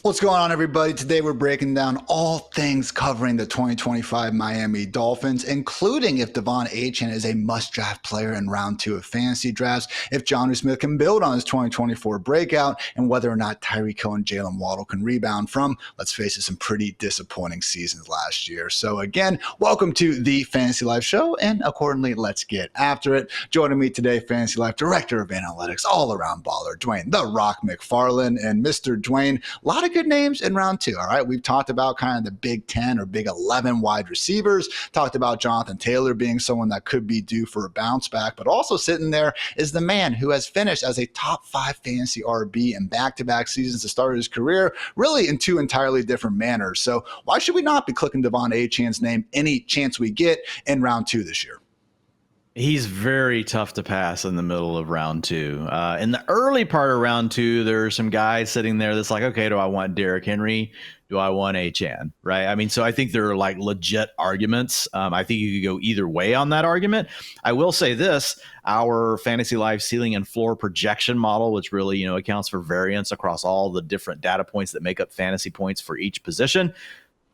What's going on, everybody? Today we're breaking down all things covering the 2025 Miami Dolphins, including if De'Von Achane is a must-draft player in round 2 of fantasy drafts, if Jonnu Smith can build on his 2024 breakout, and whether or not Tyreek Hill and Jaylen Waddle can rebound from, let's face it, some pretty disappointing seasons last year. So again, welcome to the Fantasy Life Show, and accordingly, let's get after it. Joining me today, Fantasy Life Director of Analytics, all-around baller, Dwain, the Rock McFarland, and Mr. Dwain. A lot of good names in round 2. All right. We've talked about kind of the Big 10 or Big 11 wide receivers, talked about Jonathan Taylor being someone that could be due for a bounce back, but also sitting there is the man who has finished as a top 5 fantasy RB in back-to-back seasons to start his career, really in 2 entirely different manners. So why should we not be clicking De'Von Achane's name any chance we get in round 2 this year? He's very tough to pass in the middle of round 2. In the early part of round 2, there are some guys sitting there that's like, okay, do I want Derrick Henry? Do I want Achane? Right? I mean, so I think there are like legit arguments. I think you could go either way on that argument. I will say this, our Fantasy Life ceiling and floor projection model, which really, accounts for variance across all the different data points that make up fantasy points for each position,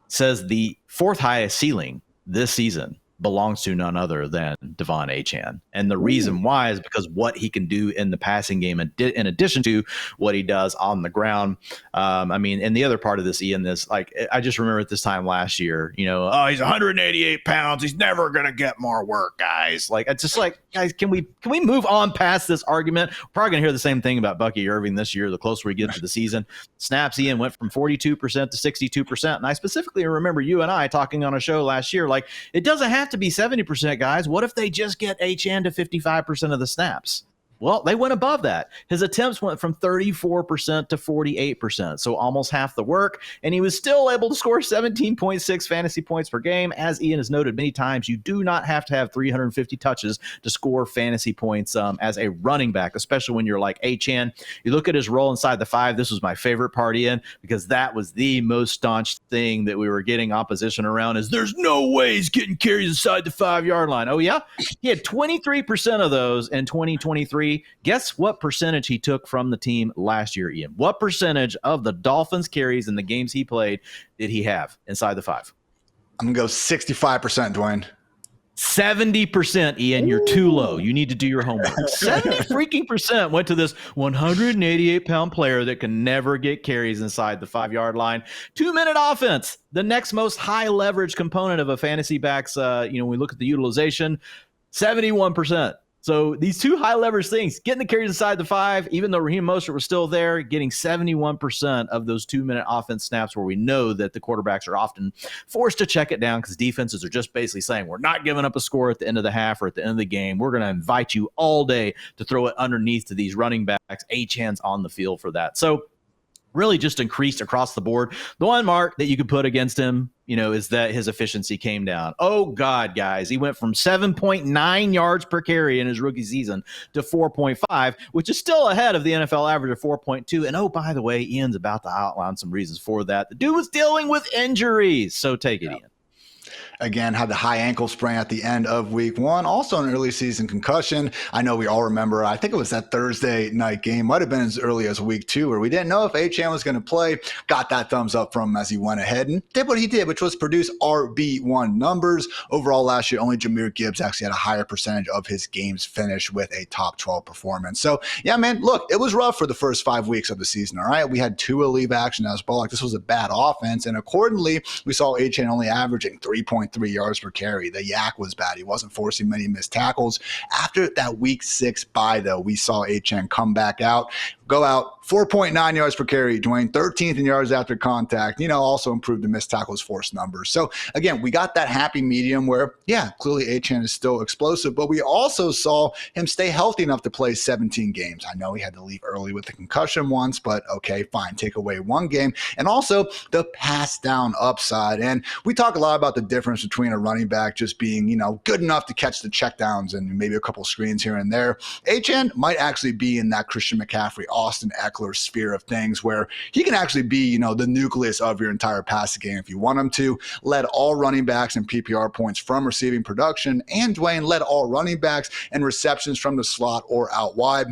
says the 4th highest ceiling this season belongs to none other than De'Von Achane. And the reason why is because what he can do in the passing game in addition to what he does on the ground. And the other part of this, Ian, I just remember at this time last year, he's 188 pounds. He's never going to get more work, guys. Guys, can we move on past this argument? We're probably going to hear the same thing about Bucky Irving this year, the closer we get to the season. Snaps, Ian, went from 42% to 62%. And I specifically remember you and I talking on a show last year, it doesn't have to be 70%, guys. What if they just get Achane to 55% of the snaps? Well, they went above that. His attempts went from 34% to 48%, so almost half the work, and he was still able to score 17.6 fantasy points per game. As Ian has noted many times, you do not have to have 350 touches to score fantasy points as a running back, especially when you're like Achane. You look at his role inside the 5. This was my favorite part, Ian, because that was the most staunch thing that we were getting opposition around is there's no way he's getting carries inside the 5-yard line. Oh, yeah? He had 23% of those in 2023. Guess what percentage he took from the team last year, Ian? What percentage of the Dolphins carries in the games he played did he have inside the 5? I'm going to go 65%, Dwayne. 70%, Ian. You're too low. You need to do your homework. 70% went to this 188-pound player that can never get carries inside the 5-yard line. 2-minute offense, the next most high leverage component of a fantasy back's, when we look at the utilization, 71%. So these 2 high leverage things, getting the carries inside the 5, even though Raheem Mostert was still there, getting 71% of those 2-minute offense snaps where we know that the quarterbacks are often forced to check it down because defenses are just basically saying, we're not giving up a score at the end of the half or at the end of the game. We're going to invite you all day to throw it underneath to these running backs. Achane's on the field for that. So really just increased across the board. The one mark that you could put against him, is that his efficiency came down. Oh, God, guys. He went from 7.9 yards per carry in his rookie season to 4.5, which is still ahead of the NFL average of 4.2. And, oh, by the way, Ian's about to outline some reasons for that. The dude was dealing with injuries. So take it, Ian. Again, had the high ankle sprain at the end of week 1. Also an early season concussion. I know we all remember, I think it was that Thursday night game, might have been as early as week 2, where we didn't know if Achane was going to play. Got that thumbs up from him as he went ahead and did what he did, which was produce RB1 numbers. Overall last year, only Jahmyr Gibbs actually had a higher percentage of his games finished with a top 12 performance. So, yeah, man, look, it was rough for the first 5 weeks of the season, all right? We had Tua leave action as well. This was a bad offense, and accordingly, we saw Achane only averaging 3.3 yards per carry. The yak was bad. He wasn't forcing many missed tackles. After that week 6 bye, though, we saw Achane come back out, go out 4.9 yards per carry, Dwayne, 13th in yards after contact, also improved the missed tackles forced numbers. So again, we got that happy medium where, yeah, clearly Achane is still explosive, but we also saw him stay healthy enough to play 17 games. I know he had to leave early with the concussion once, but okay, fine, take away 1 game. And also the pass down upside. And we talk a lot about the difference between a running back just being, good enough to catch the checkdowns and maybe a couple screens here and there. Achane might actually be in that Christian McCaffrey, Austin Eckler sphere of things where he can actually be, the nucleus of your entire passing game if you want him to. Led all running backs in PPR points from receiving production, and Dwayne led all running backs and receptions from the slot or out wide.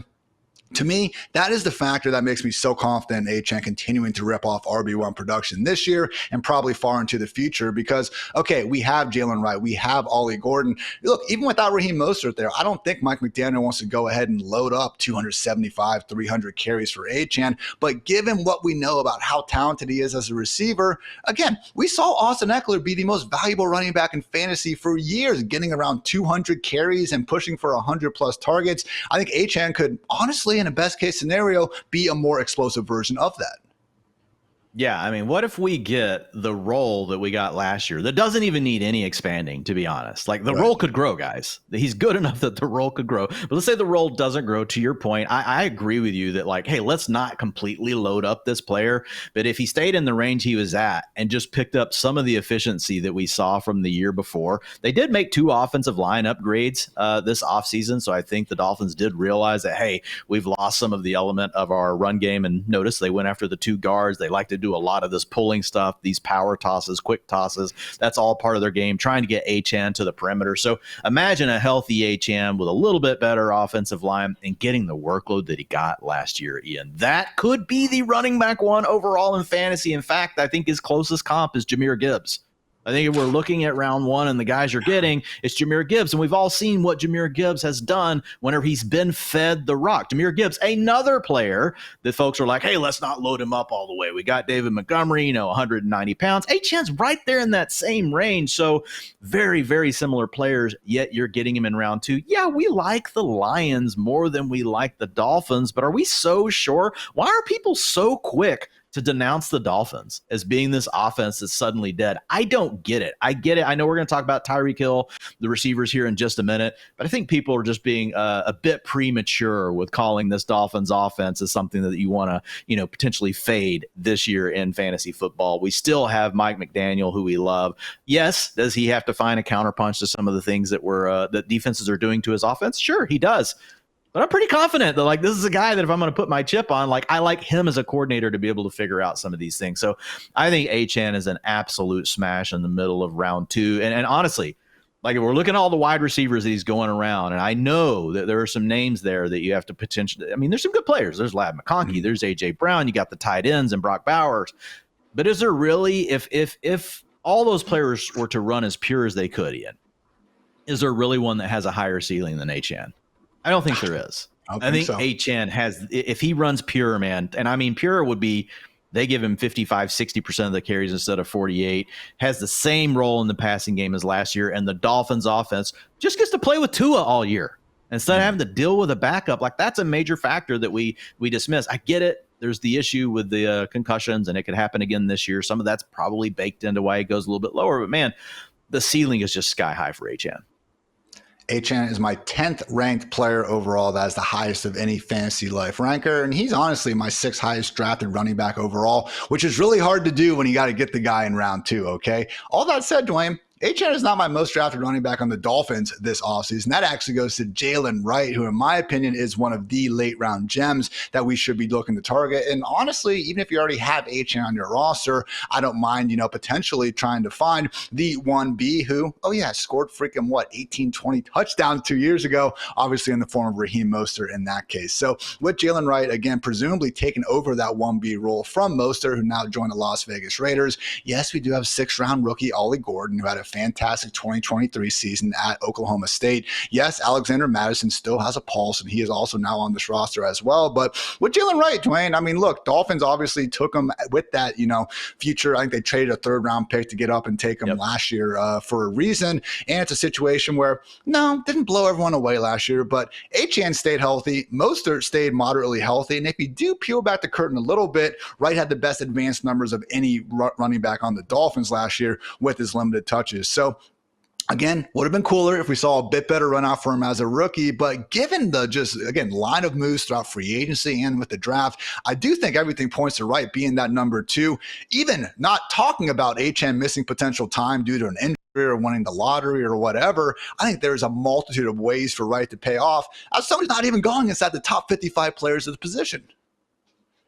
To me, that is the factor that makes me so confident in Achane continuing to rip off RB1 production this year and probably far into the future because, okay, we have Jalen Wright, we have Ollie Gordon. Look, even without Raheem Mostert there, I don't think Mike McDaniel wants to go ahead and load up 275, 300 carries for Achane. But given what we know about how talented he is as a receiver, again, we saw Austin Eckler be the most valuable running back in fantasy for years, getting around 200 carries and pushing for 100 plus targets. I think Achane could honestly, in a best case scenario, be a more explosive version of that. Yeah, I mean, what if we get the role that we got last year that doesn't even need any expanding, to be honest? Like the role could grow, guys. He's good enough that the role could grow. But let's say the role doesn't grow. To your point, I agree with you that, like, hey, let's not completely load up this player. But if he stayed in the range he was at and just picked up some of the efficiency that we saw from the year before, they did make 2 offensive line upgrades this offseason. So I think the Dolphins did realize that, hey, we've lost some of the element of our run game. And notice they went after the 2 guards. They like to do a lot of this pulling stuff, these power tosses, quick tosses. That's all part of their game, trying to get Achane to the perimeter. So imagine a healthy Achane with a little bit better offensive line and getting the workload that he got last year, Ian. That could be the running back 1 overall in fantasy. In fact, I think his closest comp is Jahmyr Gibbs. I think if we're looking at round 1 and the guys you're getting, it's Jahmyr Gibbs. And we've all seen what Jahmyr Gibbs has done whenever he's been fed the rock. Jahmyr Gibbs, another player that folks are like, hey, let's not load him up all the way. We got David Montgomery, 190 pounds. Achane's right there in that same range. So very, very similar players, yet you're getting him in round 2. Yeah, we like the Lions more than we like the Dolphins, but are we so sure? Why are people so quick to denounce the Dolphins as being this offense that's suddenly dead? I don't get it. I get it. I know we're going to talk about Tyreek Hill, the receivers, here in just a minute, but I think people are just being a bit premature with calling this Dolphins offense as something that you want to, potentially fade this year in fantasy football. We still have Mike McDaniel, who we love. Yes, does he have to find a counterpunch to some of the things that that defenses are doing to his offense? Sure, he does. But I'm pretty confident that, like, this is a guy that if I'm going to put my chip on, like, I like him as a coordinator to be able to figure out some of these things. So I think Achane is an absolute smash in the middle of round 2. And honestly, like, if we're looking at all the wide receivers that he's going around, and I know that there are some names there that you have to potentially, I mean, there's some good players. There's Ladd McConkey, there's A.J. Brown, you got the tight ends and Brock Bowers. But is there really, if all those players were to run as pure as they could, Ian, is there really one that has a higher ceiling than Achane? I don't think there is. I think so. Achane has, if he runs pure, man, and I mean pure would be, they give him 55, 60% of the carries instead of 48, has the same role in the passing game as last year, and the Dolphins offense just gets to play with Tua all year instead of having to deal with a backup. Like, that's a major factor that we dismiss. I get it. There's the issue with the concussions, and it could happen again this year. Some of that's probably baked into why it goes a little bit lower, but man, the ceiling is just sky high for Achane. Achane is my 10th ranked player overall. That is the highest of any fantasy life ranker. And he's honestly my 6th highest drafted running back overall, which is really hard to do when you got to get the guy in round 2. Okay. All that said, Dwayne, Achane is not my most drafted running back on the Dolphins this offseason. That actually goes to Jaylen Wright, who in my opinion is one of the late round gems that we should be looking to target. And honestly, even if you already have Achane on your roster, I don't mind, potentially trying to find the 1B who, scored freaking 18, 20 touchdowns 2 years ago, obviously in the form of Raheem Mostert in that case. So with Jaylen Wright, again, presumably taking over that 1B role from Mostert, who now joined the Las Vegas Raiders. Yes, we do have 6th round rookie Ollie Gordon, who had a fantastic 2023 season at Oklahoma State. Yes, Alexander Madison still has a pulse, and he is also now on this roster as well. But with Jaylen Wright, Dwayne, I mean, look, Dolphins obviously took him with that, future. I think they traded a 3rd round pick to get up and take him last year for a reason. And it's a situation where, didn't blow everyone away last year, but Achane stayed healthy. Mostert stayed moderately healthy. And if you do peel back the curtain a little bit, Wright had the best advanced numbers of any running back on the Dolphins last year with his limited touches. So again, would have been cooler if we saw a bit better run out for him as a rookie, but given the line of moves throughout free agency and with the draft, I do think everything points to Wright being that number 2, even not talking about Achane missing potential time due to an injury or winning the lottery or whatever. I think there's a multitude of ways for Wright to pay off as somebody's not even going inside the top 55 players of the position.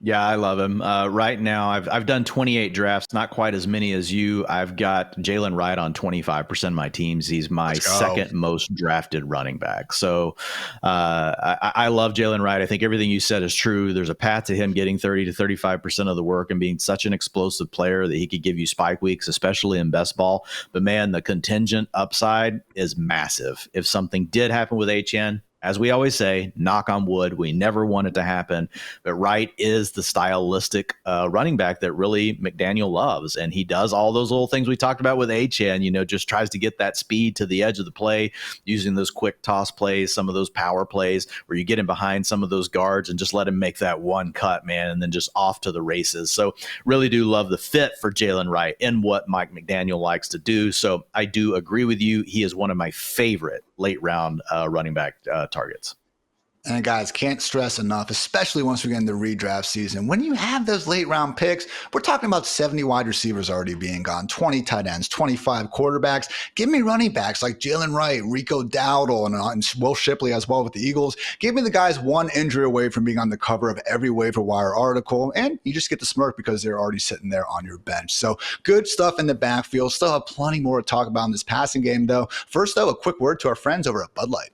Yeah, I love him. Right now, I've done 28 drafts, not quite as many as you. I've got Jaylen Wright on 25% of my teams. He's my second most drafted running back. So I love Jaylen Wright. I think everything you said is true. There's a path to him getting 30 to 35% of the work and being such an explosive player that he could give you spike weeks, especially in best ball. But man, the contingent upside is massive. If something did happen with HN, as we always say, knock on wood, we never want it to happen. But Wright is the stylistic running back that really McDaniel loves. And he does all those little things we talked about with HN, just tries to get that speed to the edge of the play using those quick toss plays, some of those power plays where you get him behind some of those guards and just let him make that one cut, man, and then just off to the races. So really do love the fit for Jaylen Wright and what Mike McDaniel likes to do. So I do agree with you. He is one of my favorite late round running back targets. And guys, can't stress enough, especially once we get into redraft season, when you have those late round picks, we're talking about 70 wide receivers already being gone, 20 tight ends, 25 quarterbacks. Give me running backs like Jaylen Wright, Rico Dowdle, and Will Shipley as well with the Eagles. Give me the guys one injury away from being on the cover of every waiver wire article, and you just get the smirk because they're already sitting there on your bench. So good stuff in the backfield. Still have plenty more to talk about in this passing game, though. First, though, a quick word to our friends over at Bud Light.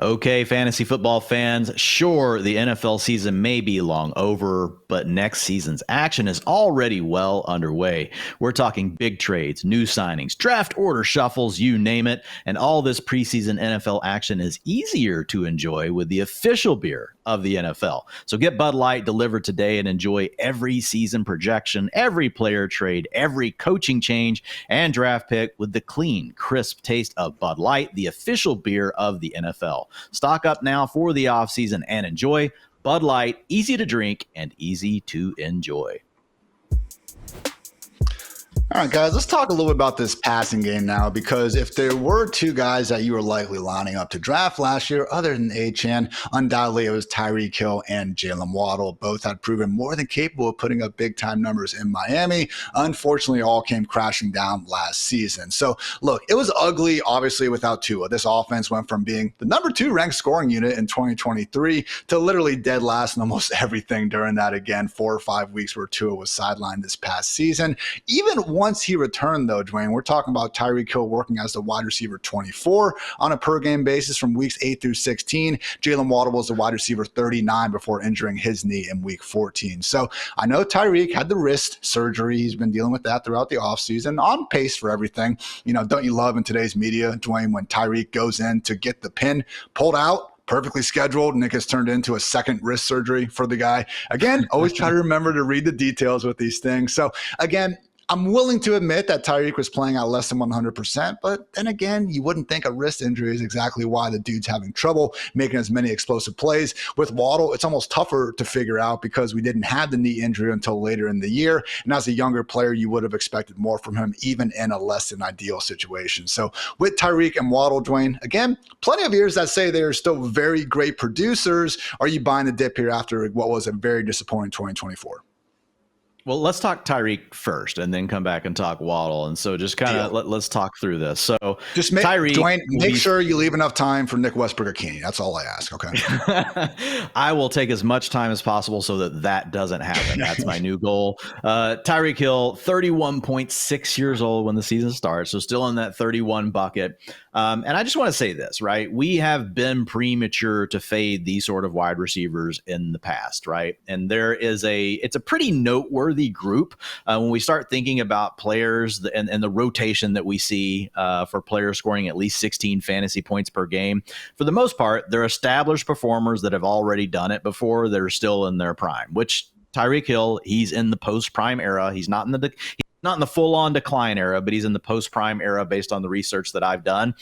Okay, fantasy football fans, sure, the NFL season may be long over, but next season's action is already well underway. We're talking big trades, new signings, draft order shuffles, you name it, and all this preseason NFL action is easier to enjoy with the official beer of the NFL. So get Bud Light delivered today and enjoy every season projection, every player trade, every coaching change, and draft pick with the clean, crisp taste of Bud Light, the official beer of the NFL. Stock up now for the offseason and enjoy Bud Light, easy to drink and easy to enjoy. All right, guys, let's talk a little bit about this passing game now, because if there were two guys that you were likely lining up to draft last year, other than Achane, undoubtedly it was Tyreek Hill and Jaylen Waddle. Both had proven more than capable of putting up big-time numbers in Miami. Unfortunately, all came crashing down last season. So, look, it was ugly, obviously, without Tua. This offense went from being the number 2 ranked scoring unit in 2023 to literally dead last in almost everything during that, again, 4 or 5 weeks where Tua was sidelined this past season. Even once he returned, though, Dwain, we're talking about Tyreek Hill working as the wide receiver 24 on a per-game basis from weeks 8 through 16. Jaylen Waddle was the wide receiver 39 before injuring his knee in week 14. So I know Tyreek had the wrist surgery. He's been dealing with that throughout the offseason, on pace for everything. Don't you love in today's media, Dwain, when Tyreek goes in to get the pin pulled out, perfectly scheduled, and it gets turned into a second wrist surgery for the guy. Again, always try to remember to read the details with these things. So again, I'm willing to admit that Tyreek was playing at less than 100%, but then again, you wouldn't think a wrist injury is exactly why the dude's having trouble making as many explosive plays. With Waddle, it's almost tougher to figure out because we didn't have the knee injury until later in the year. And as a younger player, you would have expected more from him, even in a less than ideal situation. So with Tyreek and Waddle, Dwain, again, plenty of ears that say they're still very great producers. Are you buying the dip here after what was a very disappointing 2024? Well, let's talk Tyreek first and then come back and talk Waddle. And so just kind of let's talk through this. So just Tyreek, Dwain, make sure you leave enough time for Nick Westbrook-Ikhine. That's all I ask. Okay. I will take as much time as possible so that doesn't happen. That's my new goal. Tyreek Hill, 31.6 years old when the season starts. So still in that 31 bucket. And I just want to say this, right? We have been premature to fade these sort of wide receivers in the past, right? And it's a pretty noteworthy group when we start thinking about players and the rotation that we see for players scoring at least 16 fantasy points per game. For the most part, they're established performers that have already done it before. They're still in their prime, which Tyreek Hill, he's in the post-prime era. He's not in the full-on decline era, but he's in the post-prime era based on the research that I've done.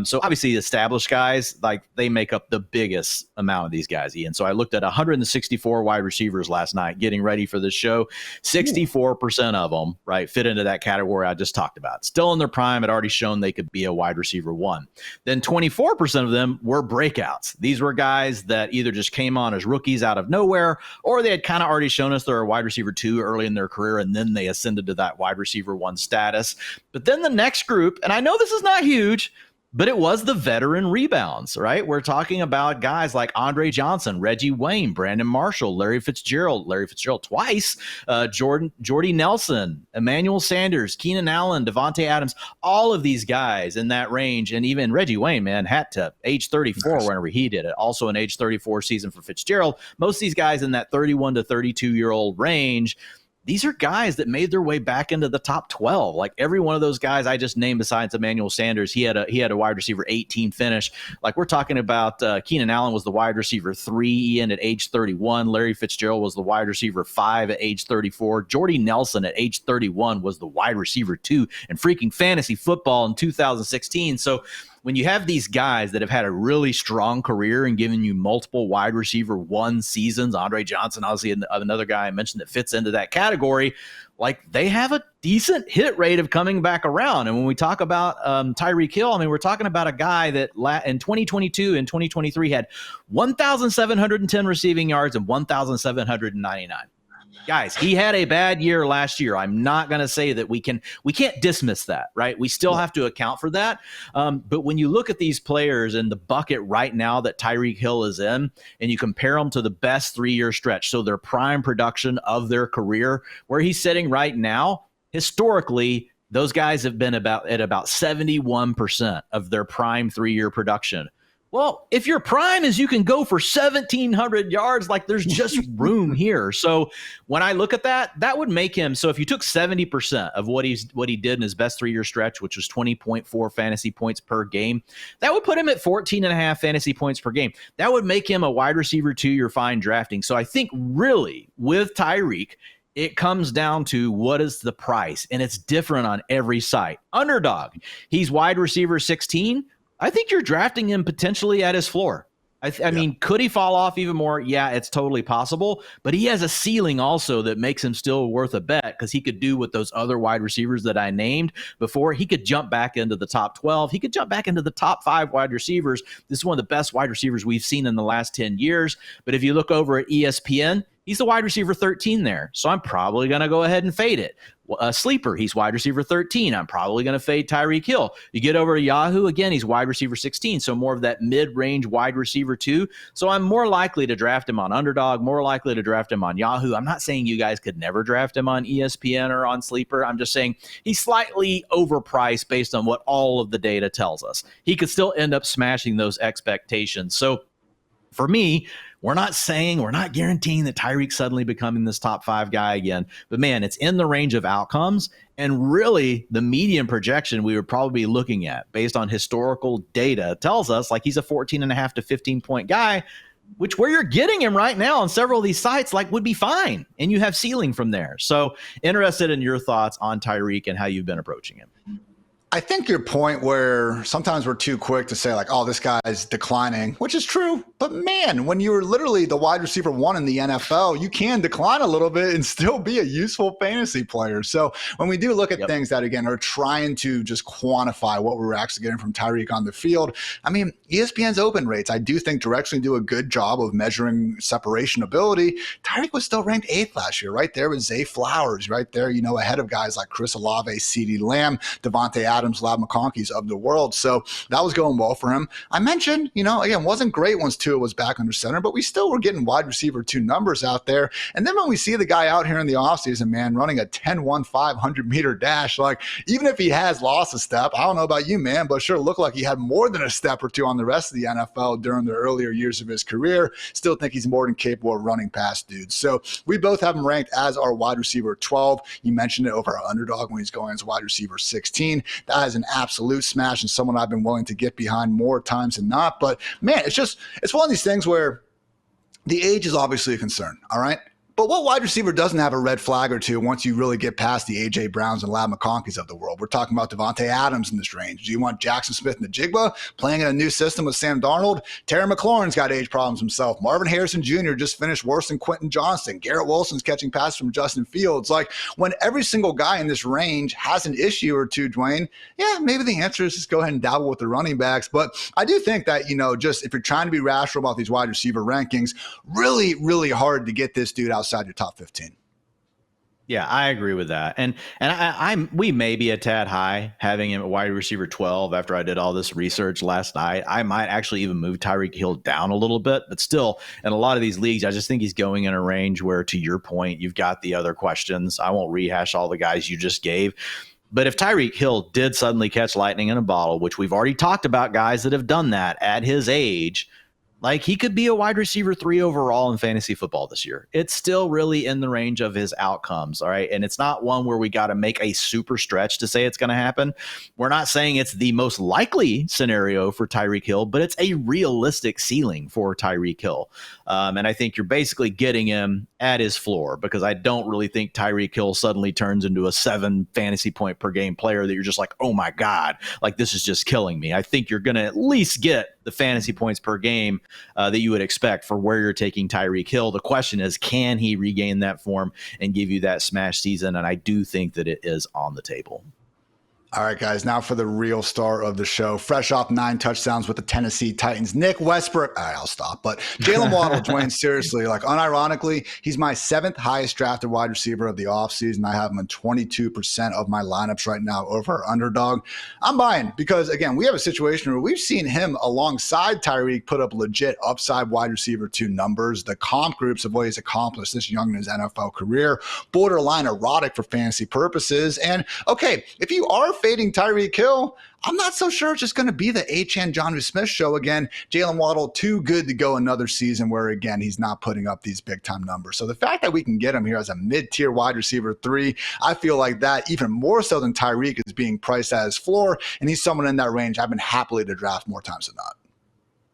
So obviously established guys, like they make up the biggest amount of these guys, Ian. So I looked at 164 wide receivers last night getting ready for this show. 64% of them, right, fit into that category I just talked about. Still in their prime, had already shown they could be a wide receiver 1. Then 24% of them were breakouts. These were guys that either just came on as rookies out of nowhere, or they had kind of already shown us they're a wide receiver 2 early in their career, and then they ascended to that wide receiver 1 status. But then the next group, and I know this is not huge, But it was the veteran rebounds, right? We're talking about guys like Andre Johnson, Reggie Wayne, Brandon Marshall, Larry Fitzgerald twice, Jordy Nelson, Emmanuel Sanders, Keenan Allen, Devontae Adams, all of these guys in that range. And even Reggie Wayne, man, hat tip, age 34 whenever he did it. Also an age 34 season for Fitzgerald. Most of these guys in that 31 to 32-year-old range, these are guys that made their way back into the top 12. Like every one of those guys I just named besides Emmanuel Sanders, he had a wide receiver 18 finish. Like we're talking about Keenan Allen was the wide receiver 3, Ian, at age 31. Larry Fitzgerald was the wide receiver 5 at age 34. Jordy Nelson at age 31 was the wide receiver 2 in freaking fantasy football in 2016. So when you have these guys that have had a really strong career and given you multiple wide receiver 1 seasons, Andre Johnson, obviously another guy I mentioned that fits into that category, like they have a decent hit rate of coming back around. And when we talk about Tyreek Hill, I mean, we're talking about a guy that in 2022 and 2023 had 1,710 receiving yards and 1,799. Guys, he had a bad year last year. I'm not going to say that we can't dismiss that, right? We still have to account for that. But when you look at these players in the bucket right now that Tyreek Hill is in, and you compare them to the best 3-year stretch, so their prime production of their career, where he's sitting right now, historically, those guys have been about 71% of their prime 3-year production. Well, if your prime is you can go for 1,700 yards, like there's just room here. So when I look at that, that would make him. So if you took 70% of what he did in his best 3-year stretch, which was 20.4 fantasy points per game, that would put him at 14.5 fantasy points per game. That would make him a wide receiver 2 you're fine drafting. So I think really with Tyreek, it comes down to what is the price, and it's different on every site. Underdog, he's wide receiver 16. I think you're drafting him potentially at his floor. I mean, could he fall off even more? Yeah, it's totally possible. But he has a ceiling also that makes him still worth a bet because he could do what those other wide receivers that I named before. He could jump back into the top 12. He could jump back into the top 5 wide receivers. This is one of the best wide receivers we've seen in the last 10 years. But if you look over at ESPN, he's the wide receiver 13 there. So I'm probably going to go ahead and fade it. Sleeper, he's wide receiver 13. I'm probably going to fade Tyreek Hill. You get over to Yahoo, again, he's wide receiver 16. So more of that mid-range wide receiver 2. So I'm more likely to draft him on Underdog, more likely to draft him on Yahoo. I'm not saying you guys could never draft him on ESPN or on Sleeper. I'm just saying he's slightly overpriced based on what all of the data tells us. He could still end up smashing those expectations. So for me, we're not guaranteeing that Tyreek's suddenly becoming this top 5 guy again. But man, it's in the range of outcomes. And really, the median projection we would probably be looking at based on historical data tells us like he's a 14.5 to 15 point guy, which where you're getting him right now on several of these sites like would be fine. And you have ceiling from there. So interested in your thoughts on Tyreek and how you've been approaching him. I think your point where sometimes we're too quick to say like, oh, this guy's declining, which is true. But man, when you're literally the wide receiver 1 in the NFL, you can decline a little bit and still be a useful fantasy player. So when we do look at things that, again, are trying to just quantify what we're actually getting from Tyreek on the field, I mean, ESPN's open rates, I do think directionally do a good job of measuring separation ability. Tyreek was still ranked 8th last year, right there with Zay Flowers, right there, you know, ahead of guys like Chris Olave, CeeDee Lamb, Devontae Adams, Lab McConkey's of the world. So that was going well for him. I mentioned, you know, again, wasn't great once Tua was back under center, but we still were getting wide receiver 2 numbers out there. And then when we see the guy out here in the offseason, man, running a 10-1 500-meter dash, like even if he has lost a step, I don't know about you, man, but sure looked like he had more than a step or 2 on the rest of the NFL during the earlier years of his career. Still think he's more than capable of running past dudes. So we both have him ranked as our wide receiver 12. You mentioned it over our Underdog when he's going as wide receiver 16. That is an absolute smash and someone I've been willing to get behind more times than not. But man, it's one of these things where the age is obviously a concern. All right. But what wide receiver doesn't have a red flag or two once you really get past the A.J. Browns and Lab McConkeys of the world? We're talking about Devontae Adams in this range. Do you want Jackson Smith and the Jigba playing in a new system with Sam Darnold? Terry McLaurin's got age problems himself. Marvin Harrison Jr. just finished worse than Quentin Johnston. Garrett Wilson's catching passes from Justin Fields. Like when every single guy in this range has an issue or two, Dwayne, yeah, maybe the answer is just go ahead and dabble with the running backs. But I do think that, you know, just if you're trying to be rational about these wide receiver rankings, really, really hard to get this dude outside your top 15. Yeah, I agree with that. And we may be a tad high having him at wide receiver 12 after I did all this research last night. I might actually even move Tyreek Hill down a little bit, but still in a lot of these leagues, I just think he's going in a range where, to your point, you've got the other questions. I won't rehash all the guys you just gave. But if Tyreek Hill did suddenly catch lightning in a bottle, which we've already talked about guys that have done that at his age, like, he could be a wide receiver 3 overall in fantasy football this year. It's still really in the range of his outcomes, all right? And it's not one where we got to make a super stretch to say it's going to happen. We're not saying it's the most likely scenario for Tyreek Hill, but it's a realistic ceiling for Tyreek Hill. And I think you're basically getting him at his floor, because I don't really think Tyreek Hill suddenly turns into a 7 fantasy point per game player that you're just like, oh my God, like this is just killing me. I think you're going to at least get the fantasy points per game that you would expect for where you're taking Tyreek Hill. The question is, can he regain that form and give you that smash season? And I do think that it is on the table. All right, guys, now for the real star of the show. Fresh off 9 touchdowns with the Tennessee Titans, Nick Westbrook. All right, I'll stop. But Jaylen Waddle, Dwain, seriously, like unironically, he's my 7th highest drafted wide receiver of the offseason. I have him in 22% of my lineups right now over underdog. I'm buying because, again, we have a situation where we've seen him alongside Tyreek put up legit upside wide receiver 2 numbers. The comp groups of what he's accomplished this young in his NFL career, borderline erotic for fantasy purposes. And, okay, if you are fading Tyreek Hill, I'm not so sure it's just going to be the Achane Jonnu Smith show again. Jaylen Waddle, too good to go another season where, again, he's not putting up these big-time numbers. So the fact that we can get him here as a mid-tier wide receiver 3, I feel like that even more so than Tyreek is being priced at his floor, and he's someone in that range I've been happily to draft more times than not.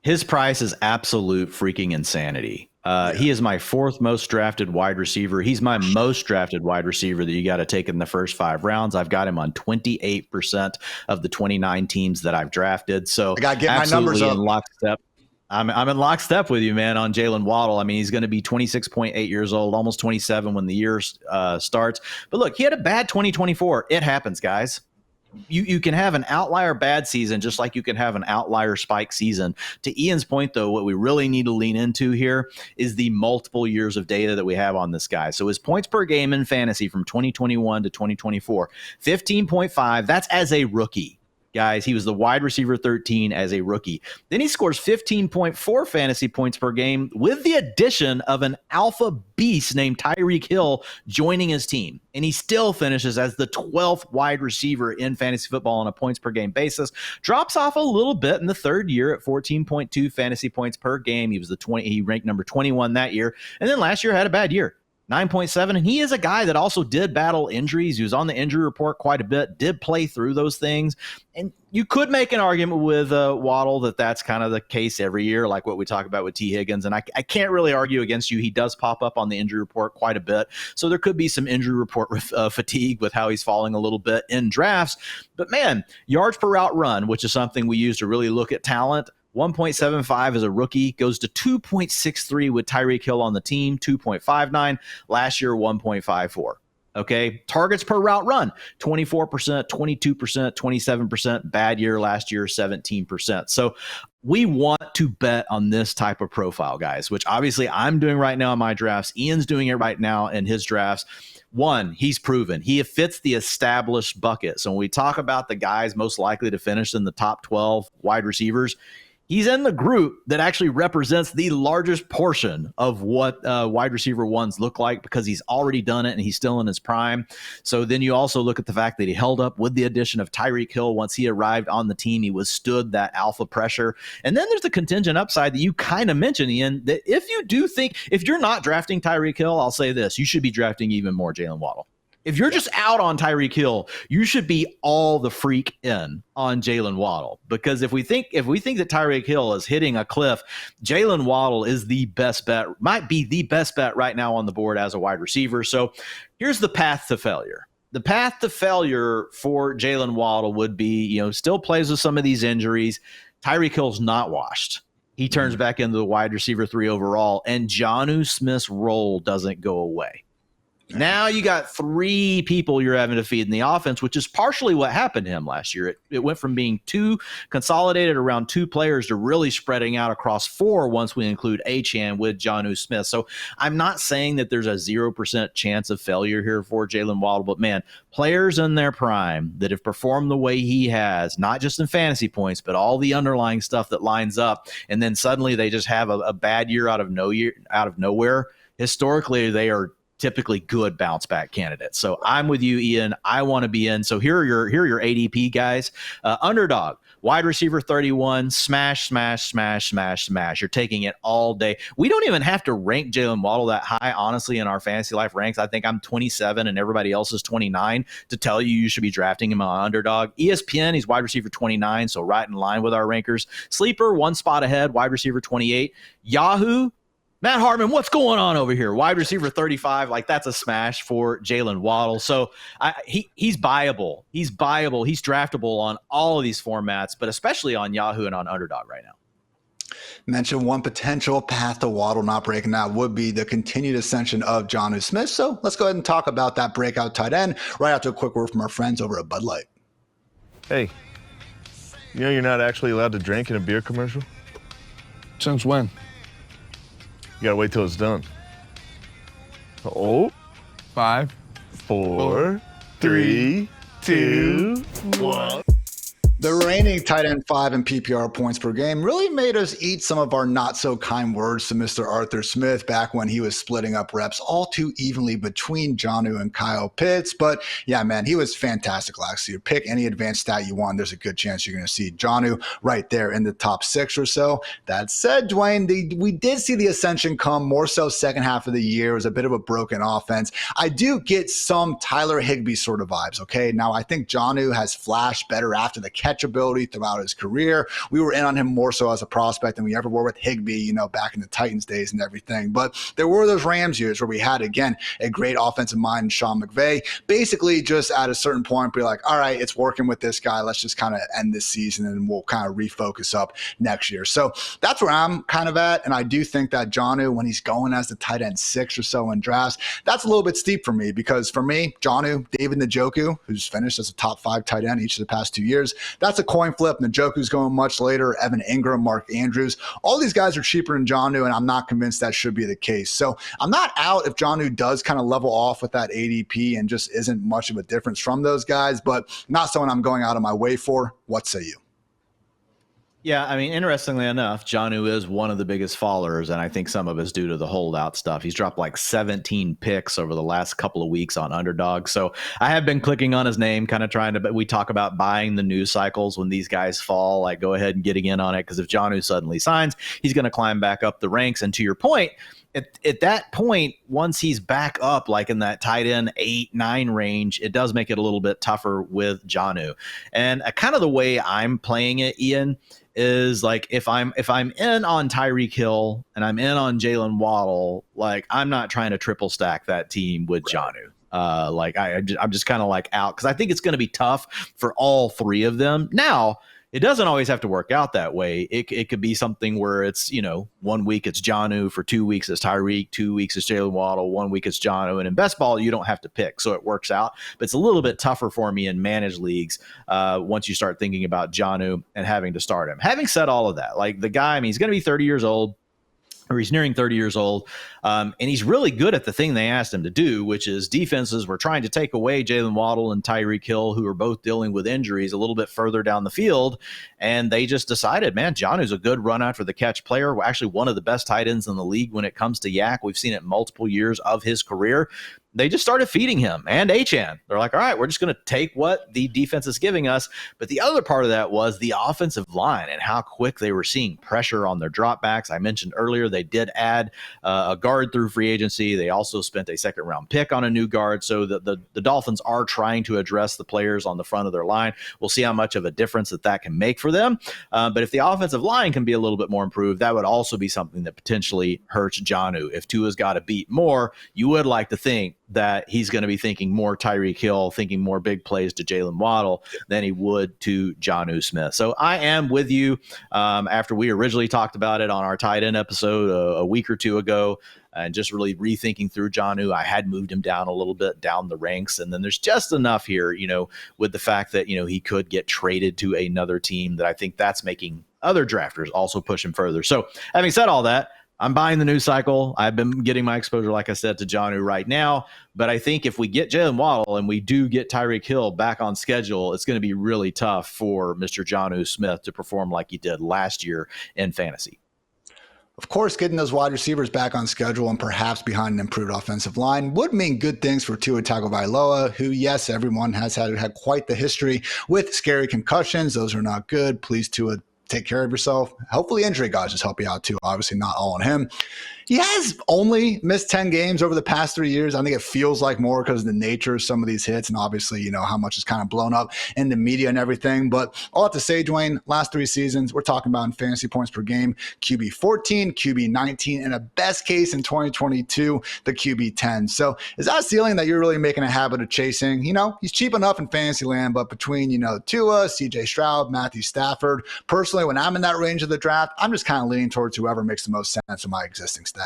His price is absolute freaking insanity. He is my 4th most drafted wide receiver. He's my most drafted wide receiver that you got to take in the first 5 rounds. I've got him on 28% of the 29 teams that I've drafted. So I got to get my numbers up. In lockstep. I'm in lockstep with you, man, on Jaylen Waddle. I mean, he's going to be 26.8 years old, almost 27 when the year starts. But look, he had a bad 2024. It happens, guys. You can have an outlier bad season just like you can have an outlier spike season. To Ian's point, though, what we really need to lean into here is the multiple years of data that we have on this guy. So his points per game in fantasy from 2021 to 2024, 15.5. That's as a rookie. Guys, he was the wide receiver 13 as a rookie. Then he scores 15.4 fantasy points per game with the addition of an alpha beast named Tyreek Hill joining his team. And he still finishes as the 12th wide receiver in fantasy football on a points per game basis. Drops off a little bit in the 3rd year at 14.2 fantasy points per game. He ranked number 21 that year. And then last year had a bad year. 9.7, and he is a guy that also did battle injuries. He was on the injury report quite a bit, did play through those things. And you could make an argument with Waddle that that's kind of the case every year, like what we talk about with T. Higgins. And I can't really argue against you. He does pop up on the injury report quite a bit. So there could be some injury report fatigue with how he's falling a little bit in drafts. But man, yards per route run, which is something we use to really look at talent, 1.75 as a rookie, goes to 2.63 with Tyreek Hill on the team, 2.59. Last year, 1.54. Okay, targets per route run, 24%, 22%, 27%. Bad year last year, 17%. So we want to bet on this type of profile, guys, which obviously I'm doing right now in my drafts. Ian's doing it right now in his drafts. One, he's proven. He fits the established bucket. So when we talk about the guys most likely to finish in the top 12 wide receivers, he's in the group that actually represents the largest portion of what wide receiver 1s look like, because he's already done it and he's still in his prime. So then you also look at the fact that he held up with the addition of Tyreek Hill. Once he arrived on the team, he withstood that alpha pressure. And then there's the contingent upside that you kind of mentioned, Ian, that if you're not drafting Tyreek Hill, I'll say this, you should be drafting even more Jaylen Waddle. If you're just out on Tyreek Hill, you should be all the freak in on Jaylen Waddle, because if we think that Tyreek Hill is hitting a cliff, Jaylen Waddle is the best bet, might be the best bet right now on the board as a wide receiver. So here's the path to failure. The path to failure for Jaylen Waddle would be, still plays with some of these injuries. Tyreek Hill's not washed. He turns back into the wide receiver 3 overall, and Jonnu Smith's role doesn't go away. Now you got 3 people you're having to feed in the offense, which is partially what happened to him last year. It went from being 2 consolidated around 2 players to really spreading out across 4 once we include Achane with Jonnu Smith. So I'm not saying that there's a 0% chance of failure here for Jaylen Waddle, but man, players in their prime that have performed the way he has, not just in fantasy points, but all the underlying stuff that lines up, and then suddenly they just have a bad year out of nowhere. Historically, they are typically good bounce back candidates. So I'm with you, Ian. I want to be in. So here are your ADP guys. Underdog, wide receiver 31, smash. You're taking it all day. We don't even have to rank Jaylen Waddle that high, honestly, in our fantasy life ranks. I think I'm 27 and everybody else is 29 to tell you should be drafting him on underdog. ESPN, he's wide receiver 29, so right in line with our rankers. Sleeper, 1 spot ahead, wide receiver 28. Yahoo, Matt Hartman, what's going on over here? Wide receiver 35, like that's a smash for Jaylen Waddle. So he's buyable. He's buyable. He's draftable on all of these formats, but especially on Yahoo and on Underdog right now. Mention one potential path to Waddle not breaking out would be the continued ascension of Jonnu Smith. So let's go ahead and talk about that breakout tight end right after a quick word from our friends over at Bud Light. Hey, you know you're not actually allowed to drink in a beer commercial? Since when? You gotta wait till it's done. Oh, 5, 4, 3, 2, 1. The reigning tight end 5 in PPR points per game really made us eat some of our not so kind words to Mr. Arthur Smith back when he was splitting up reps all too evenly between Jonnu and Kyle Pitts. But yeah, man, he was fantastic last year. Pick any advanced stat you want. There's a good chance you're going to see Jonnu right there in the top 6 or so. That said, Dwain, we did see the ascension come more so second half of the year. It was a bit of a broken offense. I do get some Tyler Higbee sort of vibes. Okay. Now I think Jonnu has flashed better after the catch ability throughout his career. We were in on him more so as a prospect than we ever were with Higbee, back in the Titans days and everything. But there were those Rams years where we had, again, a great offensive mind in Sean McVay. Basically, just at a certain point, be like, all right, it's working with this guy. Let's just kind of end this season and we'll kind of refocus up next year. So that's where I'm kind of at. And I do think that Jonnu, when he's going as the tight end 6 or so in drafts, that's a little bit steep for me because for me, Jonnu, David Njoku, who's finished as a top 5 tight end each of the past 2 years, that's a coin flip. Njoku's going much later. Evan Ingram, Mark Andrews. All these guys are cheaper than Jonnu, and I'm not convinced that should be the case. So I'm not out if Jonnu does kind of level off with that ADP and just isn't much of a difference from those guys, but not someone I'm going out of my way for. What say you? Yeah, I mean, interestingly enough, Jonnu is one of the biggest fallers, and I think some of it's due to the holdout stuff. He's dropped like 17 picks over the last couple of weeks on Underdog. So I have been clicking on his name, kind of trying to, but we talk about buying the news cycles when these guys fall, like go ahead and getting in on it, because if Jonnu suddenly signs, he's going to climb back up the ranks. And to your point, at that point, once he's back up, like in that tight end 8-9 range, it does make it a little bit tougher with Jonnu. And kind of the way I'm playing it, Ian, is like if I'm in on Tyreek Hill and I'm in on Jaylen Waddle, like I'm not trying to triple stack that team with Jonnu. I'm just kind of like out because I think it's going to be tough for all 3 of them. Now, it doesn't always have to work out that way. It could be something where it's, 1 week it's Jonnu, for 2 weeks it's Tyreek, 2 weeks it's Jaylen Waddle, 1 week it's Jonnu. And in best ball, you don't have to pick, so it works out. But it's a little bit tougher for me in managed leagues once you start thinking about Jonnu and having to start him. Having said all of that, like the guy, I mean, he's going to be 30 years old. Or he's nearing 30 years old, and he's really good at the thing they asked him to do, which is defenses were trying to take away Jaylen Waddle and Tyreek Hill, who are both dealing with injuries a little bit further down the field, and they just decided, man, Jonnu's a good run after the catch player, actually one of the best tight ends in the league when it comes to yak. We've seen it multiple years of his career. They just started feeding him and Achane. They're like, all right, we're just going to take what the defense is giving us. But the other part of that was the offensive line and how quick they were seeing pressure on their dropbacks. I mentioned earlier they did add a guard through free agency. They also spent a second-round pick on a new guard. So the Dolphins are trying to address the players on the front of their line. We'll see how much of a difference that can make for them. But if the offensive line can be a little bit more improved, that would also be something that potentially hurts Jonnu. If Tua's got to beat more, you would like to think that he's going to be thinking more Tyreek Hill, thinking more big plays to Jaylen Waddle than he would to Jonnu Smith. So I am with you after we originally talked about it on our tight end episode a week or two ago. and just really rethinking through Jonnu, I had moved him down a little bit down the ranks. And then there's just enough here, with the fact that, he could get traded to another team, that I think that's making other drafters also push him further. So having said all that, I'm buying the news cycle. I've been getting my exposure, like I said, to Jonnu right now. But I think if we get Jaylen Waddle and we do get Tyreek Hill back on schedule, it's going to be really tough for Mr. Jonnu Smith to perform like he did last year in fantasy. Of course, getting those wide receivers back on schedule and perhaps behind an improved offensive line would mean good things for Tua Tagovailoa, who, yes, everyone has had quite the history with scary concussions. Those are not good. Please, Tua, take care of yourself. Hopefully injury guys just help you out too. Obviously not all on him. He has only missed 10 games over the past 3 years. I think it feels like more because of the nature of some of these hits and obviously, how much is kind of blown up in the media and everything. But I'll have to say, Dwayne, last 3 seasons, we're talking about in fantasy points per game, QB 14, QB 19, and a best case in 2022, the QB 10. So is that a ceiling that you're really making a habit of chasing? He's cheap enough in fantasy land, but between, Tua, CJ Stroud, Matthew Stafford, personally, when I'm in that range of the draft, I'm just kind of leaning towards whoever makes the most sense in my existing stacks.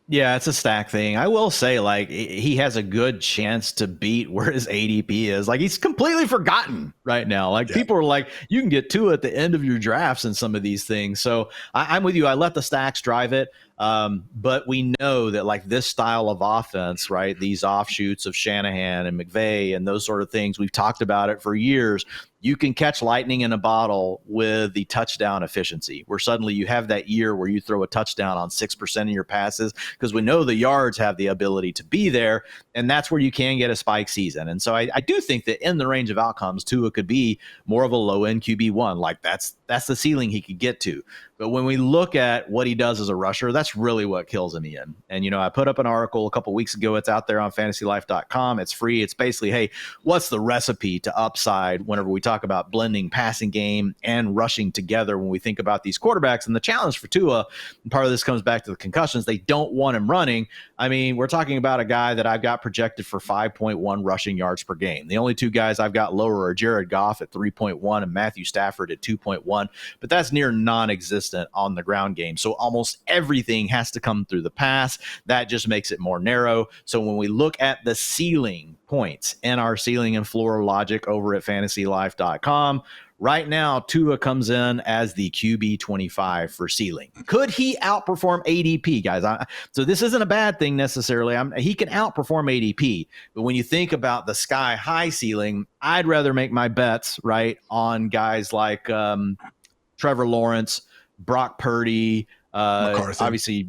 Yeah, it's a stack thing. I will say, he has a good chance to beat where his ADP is. He's completely forgotten right now. People are like, you can get Tua at the end of your drafts in some of these things. So I'm with you. I let the stacks drive it. But we know that this style of offense, right? These offshoots of Shanahan and McVay and those sort of things, we've talked about it for years. You can catch lightning in a bottle with the touchdown efficiency, where suddenly you have that year where you throw a touchdown on 6% of your passes, because we know the yards have the ability to be there, and that's where you can get a spike season. And so I do think that in the range of outcomes, Tua could be more of a low-end QB1. That's the ceiling he could get to. But when we look at what he does as a rusher, that's really what kills him, Ian. And, I put up an article a couple weeks ago. It's out there on fantasylife.com. It's free. It's basically, hey, what's the recipe to upside whenever we talk about blending passing game and rushing together when we think about these quarterbacks? And the challenge for Tua, and part of this comes back to the concussions, they don't want him running. I mean, we're talking about a guy that I've got projected for 5.1 rushing yards per game. The only 2 guys I've got lower are Jared Goff at 3.1 and Matthew Stafford at 2.1, but that's near non-existent on the ground game. So almost everything has to come through the pass. That just makes it more narrow. So when we look at the ceiling points and our ceiling and floor logic over at fantasylife.com, right now, Tua comes in as the QB 25 for ceiling. Could he outperform ADP, guys? So this isn't a bad thing necessarily. He can outperform ADP, but when you think about the sky high ceiling, I'd rather make my bets right on guys like Trevor Lawrence, Brock Purdy, obviously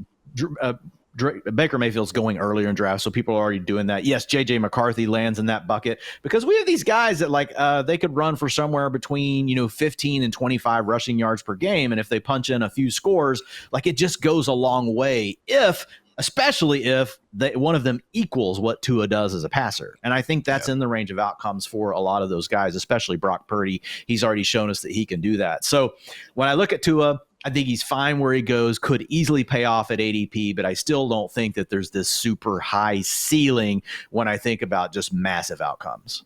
Baker Mayfield's going earlier in drafts, so people are already doing that. Yes, JJ McCarthy lands in that bucket because we have these guys that they could run for somewhere between 15 and 25 rushing yards per game, and if they punch in a few scores, it just goes a long way. Especially if one of them equals what Tua does as a passer. And I think that's in the range of outcomes for a lot of those guys, especially Brock Purdy. He's already shown us that he can do that. So when I look at Tua, I think he's fine where he goes, could easily pay off at ADP, but I still don't think that there's this super high ceiling when I think about just massive outcomes.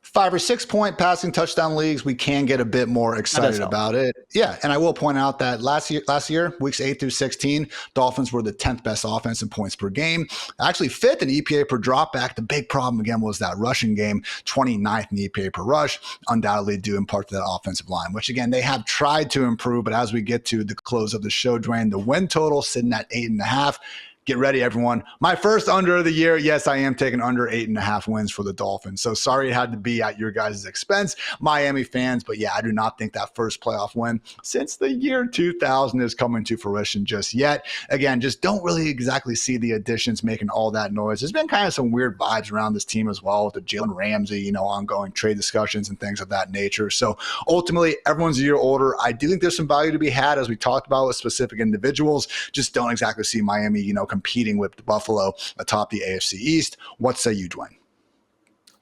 5 or 6 point passing touchdown leagues, we can get a bit more excited about it. Yeah, and I will point out that last year, weeks 8 through 16, Dolphins were the 10th best offense in points per game. Actually 5th in EPA per dropback. The big problem, again, was that rushing game, 29th in EPA per rush, undoubtedly due in part to that offensive line, which, again, they have tried to improve. But as we get to the close of the show, Dwayne, the win total sitting at 8.5. Get ready, everyone. My first under of the year. Yes, I am taking under 8.5 wins for the Dolphins. So sorry it had to be at your guys' expense, Miami fans. But yeah, I do not think that first playoff win since the year 2000 is coming to fruition just yet. Again, just don't really exactly see the additions making all that noise. There's been kind of some weird vibes around this team as well with the Jalen Ramsey, ongoing trade discussions and things of that nature. So ultimately, everyone's a year older. I do think there's some value to be had, as we talked about with specific individuals. Just don't exactly see Miami, competing with Buffalo atop the AFC East. What say you, Dwayne?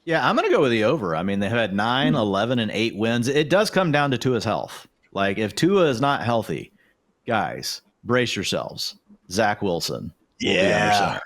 Yeah, I'm going to go with the over. I mean, they've had 9, 11, and 8 wins. It does come down to Tua's health. If Tua is not healthy, guys, brace yourselves. Zach Wilson will be under center.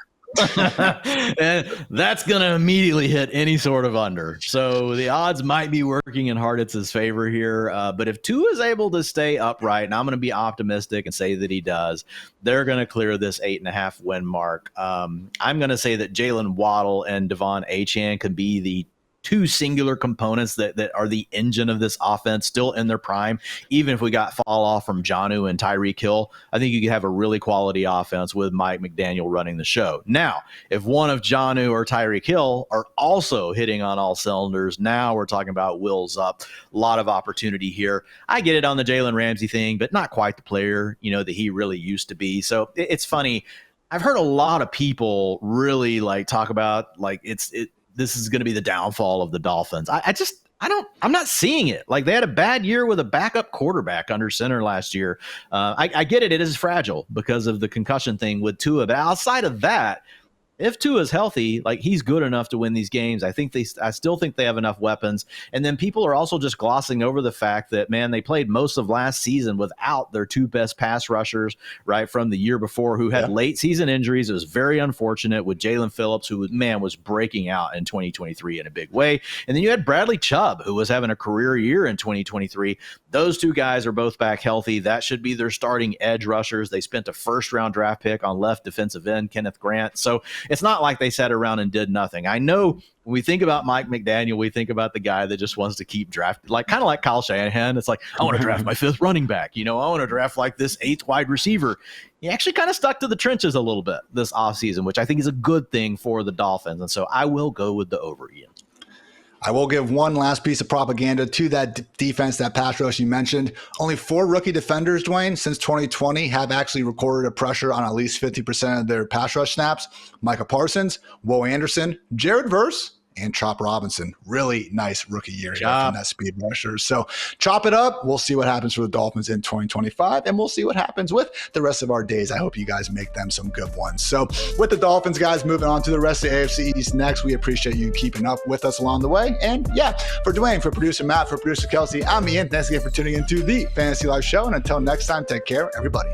And that's going to immediately hit any sort of under. So the odds might be working in Hartitz's favor here. But if Tua is able to stay upright, and I'm going to be optimistic and say that he does, they're going to clear this 8.5 win mark. I'm going to say that Jaylen Waddle and De'Von Achane can be the two singular components that are the engine of this offense, still in their prime. Even if we got fall off from Jonnu and Tyreek Hill, I think you could have a really quality offense with Mike McDaniel running the show. Now, if one of Jonnu or Tyreek Hill are also hitting on all cylinders, now we're talking about wheels up. A lot of opportunity here. I get it on the Jalen Ramsey thing, but not quite the player, that he really used to be. So it's funny. I've heard a lot of people really talk about this is going to be the downfall of the Dolphins. I'm not seeing it. They had a bad year with a backup quarterback under center last year. I get it. It is fragile because of the concussion thing with Tua. But outside of that, if Tua is healthy, he's good enough to win these games. I still think they have enough weapons. And then people are also just glossing over the fact that, man, they played most of last season without their two best pass rushers, right, from the year before, who had late season injuries. It was very unfortunate with Jalen Phillips, who, was breaking out in 2023 in a big way. And then you had Bradley Chubb, who was having a career year in 2023. Those two guys are both back healthy. That should be their starting edge rushers. They spent a first-round draft pick on left defensive end, Kenneth Grant. So it's not like they sat around and did nothing. I know when we think about Mike McDaniel, we think about the guy that just wants to keep drafting, kind of like Kyle Shanahan. It's I want to draft my fifth running back. I want to draft this eighth wide receiver. He actually kind of stuck to the trenches a little bit this offseason, which I think is a good thing for the Dolphins. And so I will go with the over, Ian. I will give one last piece of propaganda to that defense, that pass rush you mentioned. Only 4 rookie defenders, Dwayne, since 2020 have actually recorded a pressure on at least 50% of their pass rush snaps. Micah Parsons, Will Anderson, Jared Verse, and Chop Robinson. Really nice rookie year here from that speed rusher. So chop it up. We'll see what happens for the Dolphins in 2025, and we'll see what happens with the rest of our days. I hope you guys make them some good ones. So with the Dolphins, guys, moving on to the rest of the AFC East next. We appreciate you keeping up with us along the way. And for Dwayne, for producer Matt, for producer Kelsey, I'm Ian. Thanks again for tuning into the Fantasy Life Show. And until next time, take care, everybody.